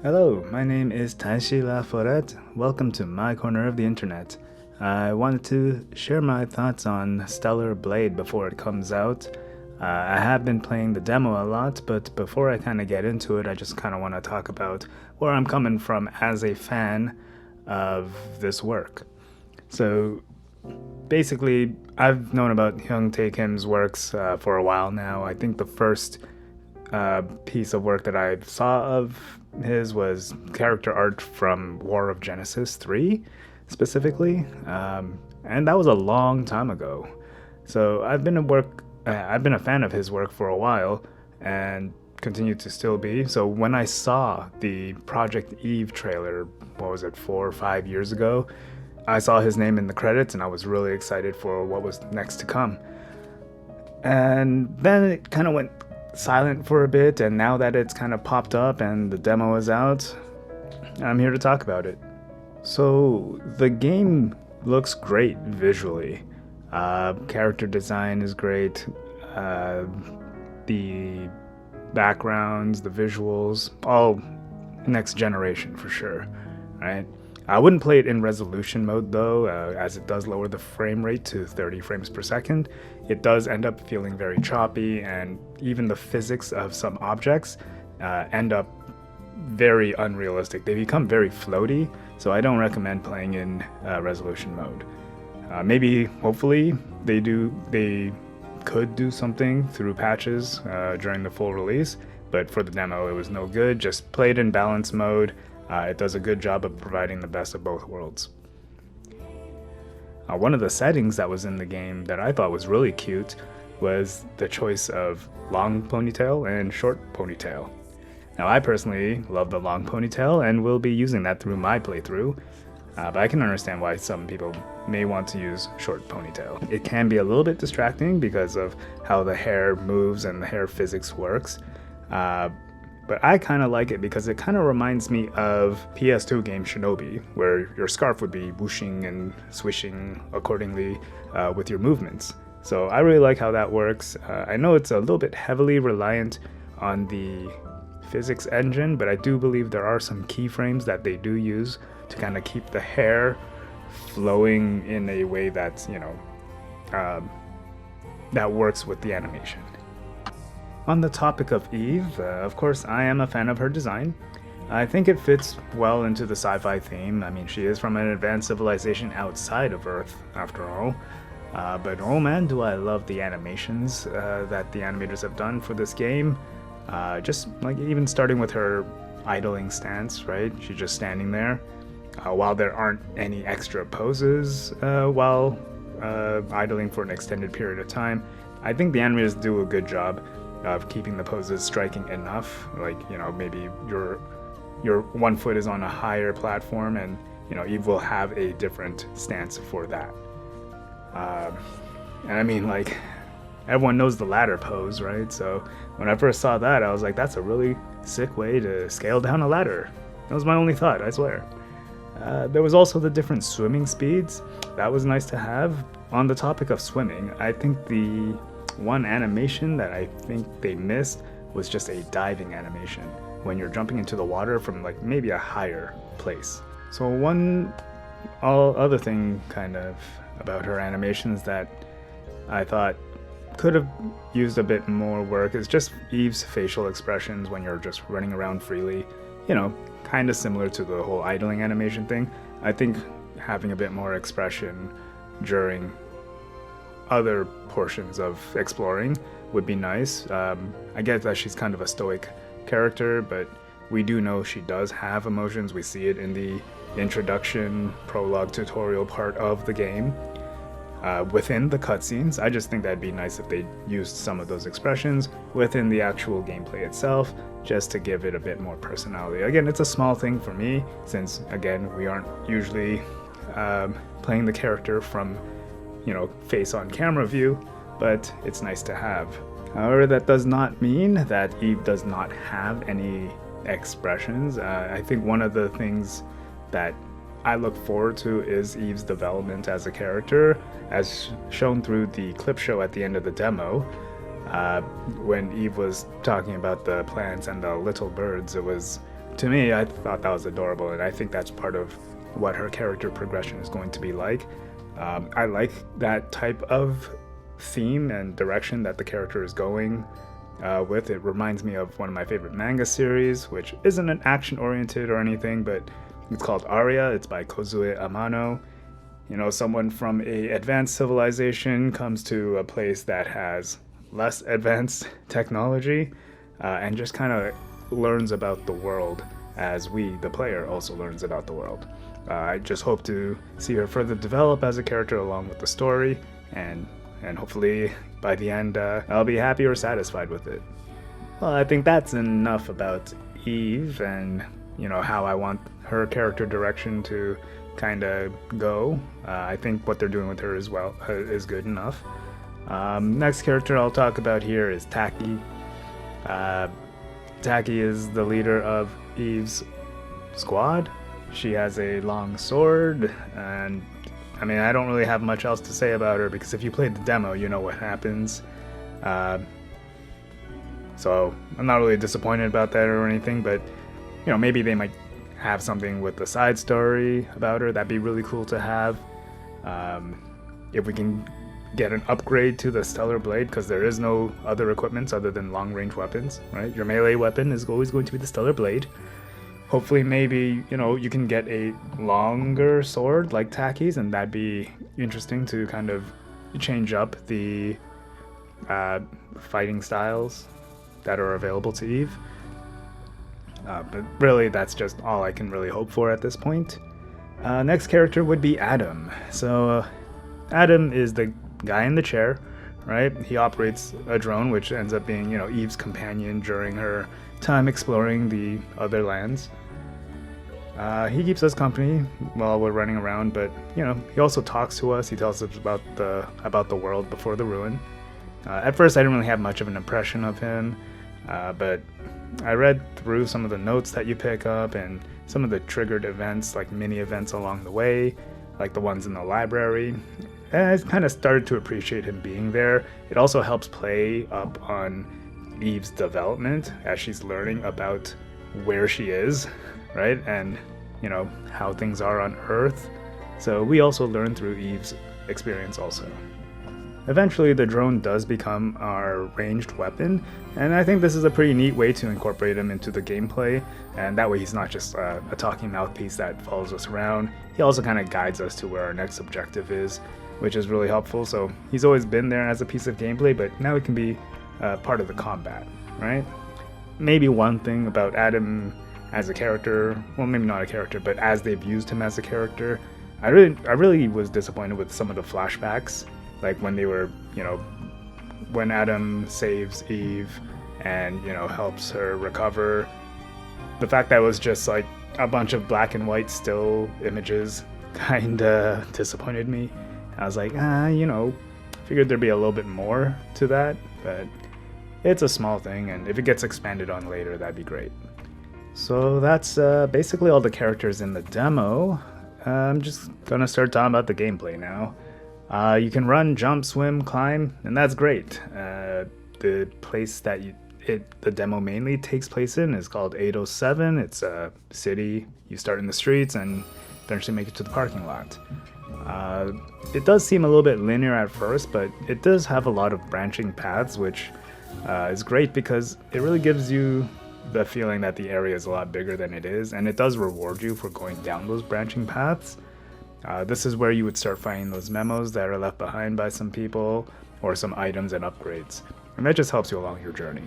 Hello, my name is Taishi Laforet. Welcome to my corner of the internet. I wanted to share my thoughts on Stellar Blade before it comes out. I have been playing the demo a lot, but before I kind of get into it, I just kind of want to talk about where I'm coming from as a fan of this work. So, basically, I've known about Hyung Tae Kim's works for a while now. I think the first piece of work that I saw of his was character art from War of Genesis 3, specifically, and that was a long time ago. So I've been a fan of his work for a while, and continue to still be. So when I saw the Project Eve trailer, what was it, 4 or 5 years ago, I saw his name in the credits, and I was really excited for what was next to come. And then it kind of went silent for a bit, and now that it's kind of popped up and the demo is out, I'm here to talk about it. So, the game looks great visually. Character design is great. The backgrounds, the visuals, all next generation for sure, right? I wouldn't play it in resolution mode though, as it does lower the frame rate to 30 frames per second. It does end up feeling very choppy, and even the physics of some objects end up very unrealistic. They become very floaty, so I don't recommend playing in resolution mode. Maybe, hopefully, they could do something through patches during the full release, but for the demo it was no good. Just play it in balance mode. It does a good job of providing the best of both worlds. One of the settings that was in the game that I thought was really cute was the choice of long ponytail and short ponytail. Now, I personally love the long ponytail and will be using that through my playthrough, but I can understand why some people may want to use short ponytail. It can be a little bit distracting because of how the hair moves and the hair physics works, but I kind of like it because it kind of reminds me of PS2 game Shinobi, where your scarf would be whooshing and swishing accordingly with your movements. So I really like how that works. I know it's a little bit heavily reliant on the physics engine, but I do believe there are some keyframes that they do use to kind of keep the hair flowing in a way that's, that works with the animation. On the topic of Eve, of course, I am a fan of her design. I think it fits well into the sci-fi theme. I mean, she is from an advanced civilization outside of Earth, after all. But oh man, do I love the animations that the animators have done for this game. Just like even starting with her idling stance, right? She's just standing there. While there aren't any extra poses while idling for an extended period of time, I think the animators do a good job of keeping the poses striking enough. Like, maybe your one foot is on a higher platform, and Eve will have a different stance for that. And I mean, like, everyone knows the ladder pose, right? So when I first saw that, I was like, that's a really sick way to scale down a ladder. That was my only thought, I swear. There was also the different swimming speeds. That was nice to have. On the topic of swimming, I think the one animation that I think they missed was just a diving animation when you're jumping into the water from like maybe a higher place. So one other thing kind of about her animations that I thought could have used a bit more work is just Eve's facial expressions when you're just running around freely. Kind of similar to the whole idling animation thing. I think having a bit more expression during other portions of exploring would be nice. I get that she's kind of a stoic character, but we do know she does have emotions. We see it in the introduction, prologue, tutorial part of the game. Within the cutscenes, I just think that'd be nice if they used some of those expressions within the actual gameplay itself, just to give it a bit more personality. Again, it's a small thing for me, since, again, we aren't usually playing the character from face on camera view, but it's nice to have. However, that does not mean that Eve does not have any expressions. I think one of the things that I look forward to is Eve's development as a character, as shown through the clip show at the end of the demo. When Eve was talking about the plants and the little birds, it was to me, I thought that was adorable, and I think that's part of what her character progression is going to be like. I like that type of theme and direction that the character is going with. It reminds me of one of my favorite manga series, which isn't an action-oriented or anything, but it's called Aria. It's by Kozue Amano. You know, someone from a advanced civilization comes to a place that has less advanced technology and just kind of learns about the world as we, the player, also learns about the world. I just hope to see her further develop as a character along with the story, and hopefully by the end I'll be happy or satisfied with it. Well, I think that's enough about Eve and, you know, how I want her character direction to kind of go. I think what they're doing with her as well is good enough. Next character I'll talk about here is Taki. Taki is the leader of Eve's squad. She has a long sword, and I mean, I don't really have much else to say about her because if you played the demo, you know what happens. So I'm not really disappointed about that or anything, but you know, maybe they might have something with the side story about her. That'd be really cool to have. If we can get an upgrade to the Stellar Blade, because there is no other equipments other than long-range weapons, right? Your melee weapon is always going to be the Stellar Blade. Hopefully, maybe, you know, you can get a longer sword like Taki's, and that'd be interesting to kind of change up the fighting styles that are available to Eve. But really, that's just all I can really hope for at this point. Next character would be Adam. So, Adam is the guy in the chair, right? He operates a drone, which ends up being, you know, Eve's companion during her time exploring the other lands. He keeps us company while we're running around, but you know, he also talks to us. He tells us about the world before the ruin. At first, I didn't really have much of an impression of him, but I read through some of the notes that you pick up and some of the triggered events, like mini events along the way, like the ones in the library. And I kind of started to appreciate him being there. It also helps play up on Eve's development as she's learning about where she is, right? And, you know, how things are on Earth. So we also learn through Eve's experience also. Eventually, the drone does become our ranged weapon, and I think this is a pretty neat way to incorporate him into the gameplay, and that way he's not just a talking mouthpiece that follows us around. He also kind of guides us to where our next objective is, which is really helpful. So he's always been there as a piece of gameplay, but now he can be part of the combat, right? Maybe one thing about Adam as a character, well, maybe not a character, but as they've used him as a character, I really was disappointed with some of the flashbacks, like when they were, you know, when Adam saves Eve and, you know, helps her recover. The fact that it was just like a bunch of black and white still images kinda disappointed me. I was like, you know, figured there'd be a little bit more to that, but it's a small thing, and if it gets expanded on later, that'd be great. So that's basically all the characters in the demo. I'm just gonna start talking about the gameplay now. You can run, jump, swim, climb, and that's great. The place that the demo mainly takes place in is called 807. It's a city. You start in the streets and eventually make it to the parking lot. It does seem a little bit linear at first, but it does have a lot of branching paths, which is great because it really gives you the feeling that the area is a lot bigger than it is, and it does reward you for going down those branching paths. This is where you would start finding those memos that are left behind by some people, or some items and upgrades, and that just helps you along your journey.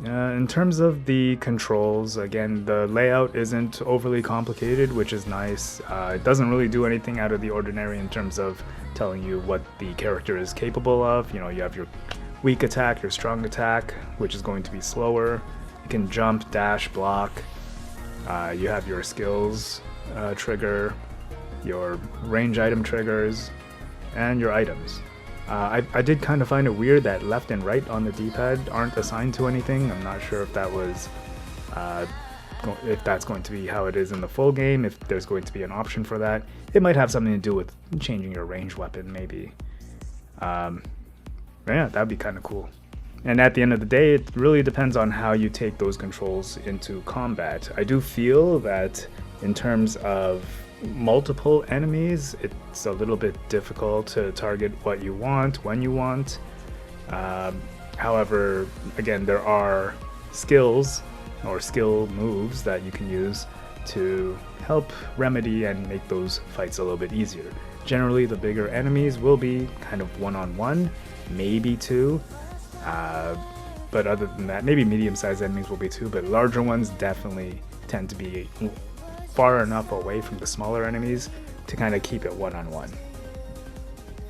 In terms of the controls, again, the layout isn't overly complicated, which is nice. It doesn't really do anything out of the ordinary in terms of telling you what the character is capable of. You know, you have your weak attack, your strong attack, which is going to be slower. You can jump, dash, block. You have your skills trigger, your range item triggers, and your items. I did kind of find it weird that left and right on the D-pad aren't assigned to anything. I'm not sure if that was if that's going to be how it is in the full game, if there's going to be an option for that. It might have something to do with changing your range weapon, maybe. Yeah, that'd be kind of cool. And at the end of the day, it really depends on how you take those controls into combat. I do feel that in terms of multiple enemies, it's a little bit difficult to target what you want when you want. However, again, there are skills or skill moves that you can use to help remedy and make those fights a little bit easier. Generally, the bigger enemies will be kind of one-on-one, maybe two. But other than that, maybe medium-sized enemies will be two, but larger ones definitely tend to be far enough away from the smaller enemies to kind of keep it one-on-one.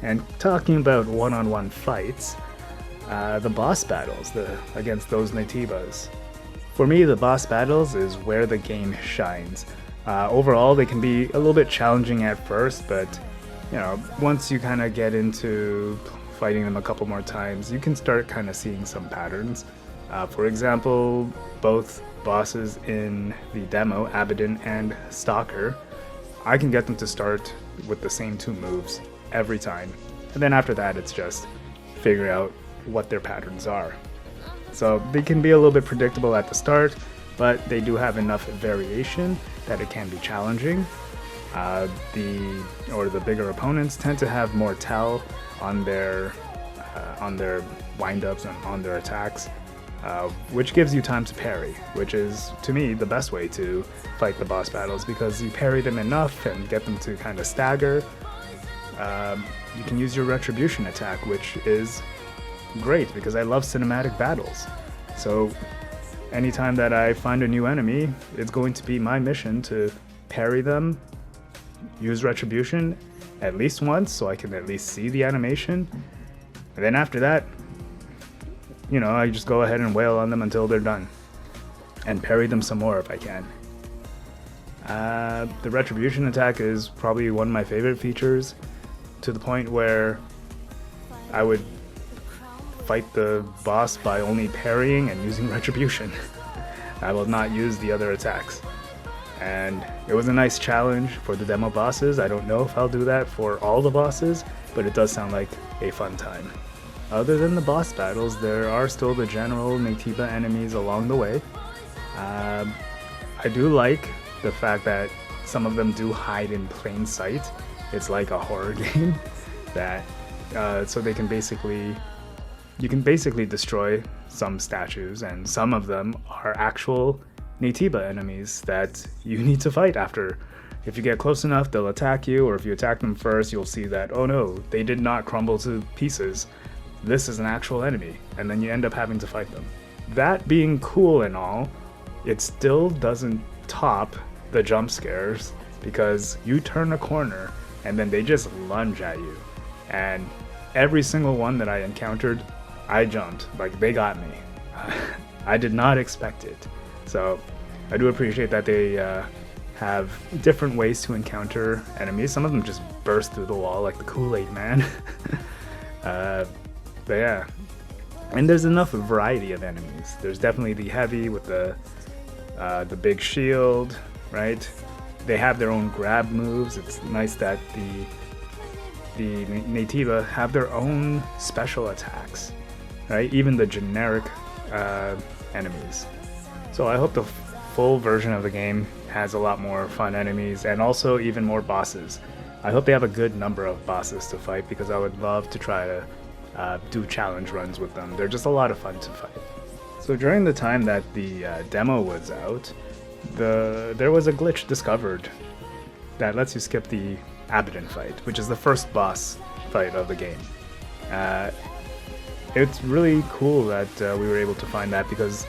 And talking about one-on-one fights, the boss battles against those Naitibas. For me, the boss battles is where the game shines. Overall, they can be a little bit challenging at first, but once you kind of get into fighting them a couple more times, you can start kind of seeing some patterns. For example, both bosses in the demo, Abaddon and Stalker, I can get them to start with the same two moves every time. And then after that, it's just figuring out what their patterns are. So they can be a little bit predictable at the start, but they do have enough variation that it can be challenging. The bigger opponents tend to have more tell on their wind-ups and on their attacks, which gives you time to parry, which is, to me, the best way to fight the boss battles, because you parry them enough and get them to kind of stagger. You can use your retribution attack, which is great because I love cinematic battles. So anytime that I find a new enemy, it's going to be my mission to parry them, use retribution at least once so I can at least see the animation, and then after that, I just go ahead and wail on them until they're done and parry them some more if I can. The retribution attack is probably one of my favorite features, to the point where I would fight the boss by only parrying and using retribution. I will not use the other attacks. And it was a nice challenge for the demo bosses. I don't know if I'll do that for all the bosses, but it does sound like a fun time. Other than the boss battles, there are still the general Naitiba enemies along the way. I do like the fact that some of them do hide in plain sight. It's like a horror game that so you can basically destroy some statues, and some of them are actual Naitiba enemies that you need to fight after. If you get close enough, they'll attack you, or if you attack them first, you'll see that, oh no, they did not crumble to pieces. This is an actual enemy, and then you end up having to fight them. That being cool and all, it still doesn't top the jump scares, because you turn a corner and then they just lunge at you. And every single one that I encountered, I jumped. Like, they got me. I did not expect it. So I do appreciate that they have different ways to encounter enemies. Some of them just burst through the wall like the Kool-Aid Man. But yeah. And there's enough variety of enemies. There's definitely the heavy with the big shield, right? They have their own grab moves. It's nice that the Naitiba have their own special attacks, right? Even the generic enemies. So I hope the full version of the game has a lot more fun enemies and also even more bosses. I hope they have a good number of bosses to fight, because I would love to try to do challenge runs with them. They're just a lot of fun to fight. So during the time that the demo was out, there was a glitch discovered that lets you skip the Abaddon fight, which is the first boss fight of the game. It's really cool that we were able to find that, because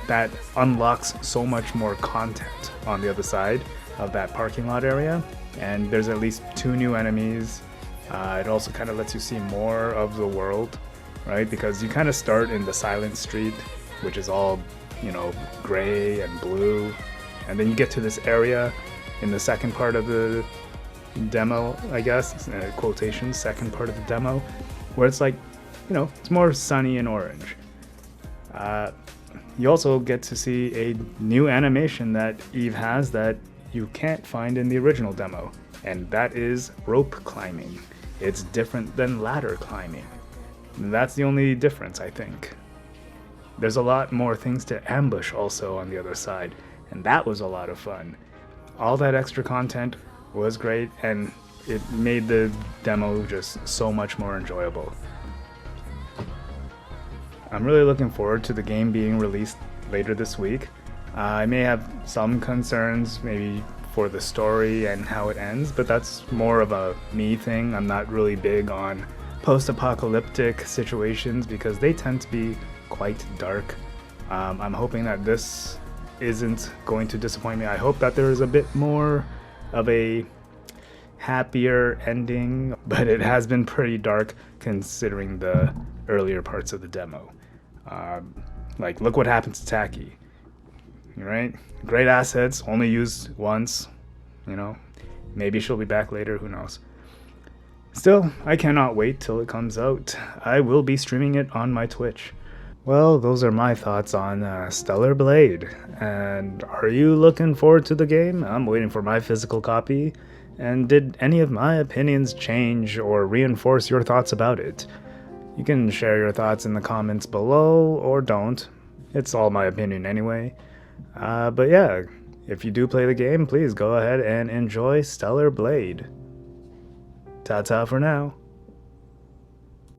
that unlocks so much more content on the other side of that parking lot area, and there's at least 2 new enemies. It also kind of lets you see more of the world, right? Because you kind of start in the Silent Street, which is all, gray and blue, and then you get to this area in the second part of the demo, I guess, quotations, second part of the demo, where it's like, it's more sunny and orange. You also get to see a new animation that Eve has that you can't find in the original demo, and that is rope climbing. It's different than ladder climbing. That's the only difference, I think. there's a lot more things to ambush also on the other side, and that was a lot of fun. All that extra content was great, and it made the demo just so much more enjoyable. I'm really looking forward to the game being released later this week. I may have some concerns, maybe for the story and how it ends, but that's more of a me thing. I'm not really big on post-apocalyptic situations because they tend to be quite dark. I'm hoping that this isn't going to disappoint me. I hope that there is a bit more of a happier ending, but it has been pretty dark considering the earlier parts of the demo. Like, look what happened to Taki, right? Great assets, only used once, maybe she'll be back later, who knows. Still, I cannot wait till it comes out. I will be streaming it on my Twitch. Well, those are my thoughts on Stellar Blade. And are you looking forward to the game? I'm waiting for my physical copy. And did any of my opinions change or reinforce your thoughts about it? You can share your thoughts in the comments below, or don't. It's all my opinion anyway. But yeah, if you do play the game, please go ahead and enjoy Stellar Blade. Ta-ta for now.